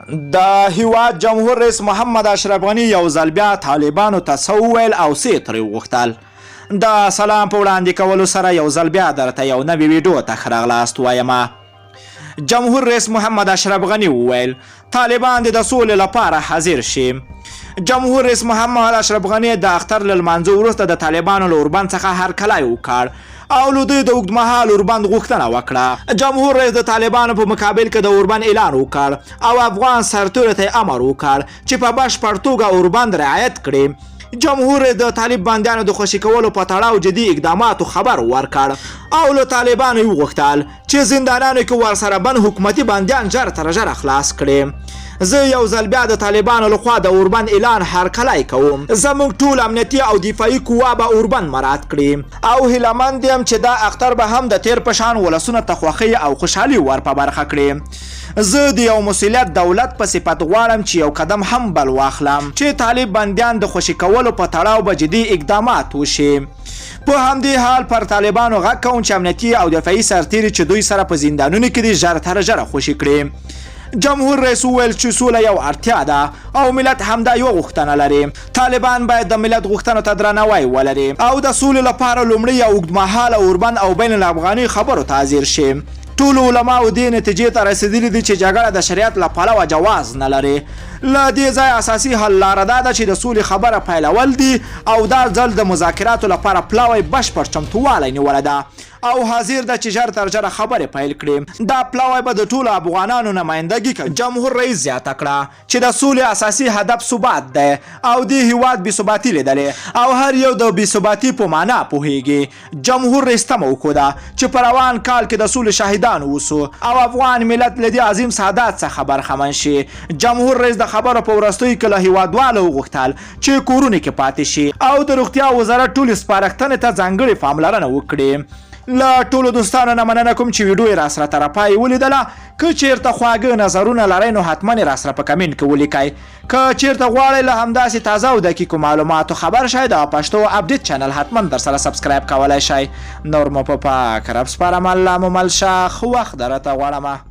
د هیواد جمهور رئیس محمد اشرف غني یو ځل بیا طالبانو ته څه وویل او څه ترې وغوښتل. د سلام په وړاندې کولو سره یو ځل بیا درته یو نوې ویډیو ته ښه راغلاست وایمه. جمهور رئیس محمد اشرف غني وویل طالبان د سولې لپاره حاضر شي. جمهور رئیس محمد اشرف غني د اختر له لمانځه وروسته د طالبانو له اوربند څخه هرکلی وکړ او له دوی د اوږدمهال اوربند غوښتنه وکړه. جمهور رئیس د طالبانو په مقابل کې د اوربند اعلان وکړ او افغان سرتورو ته امر وکړ چې په بشپړ توګه اوربند رعایت کړي. جمهور رئیس د طالب بندیانو د خوشي کولو په تړاو جدي اقداماتو خبر ورکړ او له طالبانو یې وغوښتل چې زندانانو کې ورسره بند حکومتي بندیان ژر تر ژره خلاص کړي. زه یو ځل بیا د طالبانو لخوا د اوربند اعلان هرکلی کوم. زموږ ټول امنیتي او دفاعي قوا به اوربند مراعات کړي او هیلهمند یم چې دا اختر به هم د تیر په شان ولسونه ته خوښۍ او خوشحالي ور په برخه کړي. زه د یو مسؤلیت دولت په صفت غواړم چې یو قدم هم بل واخلم چې طالب بندیان د خوشي کولو په تړاو به جدي اقدامات وشي. په همدې حال پر طالبانو غږ کوم چې امنیتي او دفاعي سرتیري چې دوی سره په زندانونو کې دي ژر تر ژره خوشي کړي. جمهور رئیس وویل چې سوله یو اړتیا ده او ملت همدا یوه غوښتنه لري. طالبان باید د ملت غوښتنو ته درناوی ولري او د سولې لپاره لومړی یو اوږدمهاله اوربند او بین الافغاني خبرو ته حاضر شي. ټول علماو دې نتیجې ته رسېدلي دي چې جګړه د شریعت له پلوه جواز نه لري. له دې ځایه اساسي حل لاره دا ده چې د سولې خبره پیلول دي او دا ځل د مذاکراتو لپاره پلاوی بشپړ چمتووالی نیولی ده او حاضر ده چې ژر تر ژره خبرې پیل کړي. دا پلاوی به د ټولو افغانانو نمایندګي کوي. جمهور رئیس زیاته کړه چې د سولې اساسي هدف ثبات دی او د هیواد بېثباتي لیدلې او هر یو د بېثباتي په معنا پوهیږي. جمهور رئیس تمه وښوده چې په روان کال کې د سولې شاهدان اوسو او افغان ملت له دې عظیم سعادت څخه برخمن شي. جمهور رئیس د خبرو په وروستیو کې له هیوادوالو وغوښتل چې کورونو کې پاتې شي او د روغتیا وزارت ټولې سپارښتنې ته ځانګړې پاملرنه وکړي. له ټولو دوستانو نه مننه کوم چې ویډیو یې راسره تر پای ولیدله. که چیرته خواږه نظرونه لرئ نو حتما یې راسره په کمنټ کې ولیکئ. که چیرته غواړئ له همداسې تازه او دقیقو معلوماتو خبر شئ د پښتو اپډیټ چینل حتما در سره سبسکرایب کولی شئ. نور مو په پاک رب سپارم. الله مو مل شه. ښه وخت درته غواړم.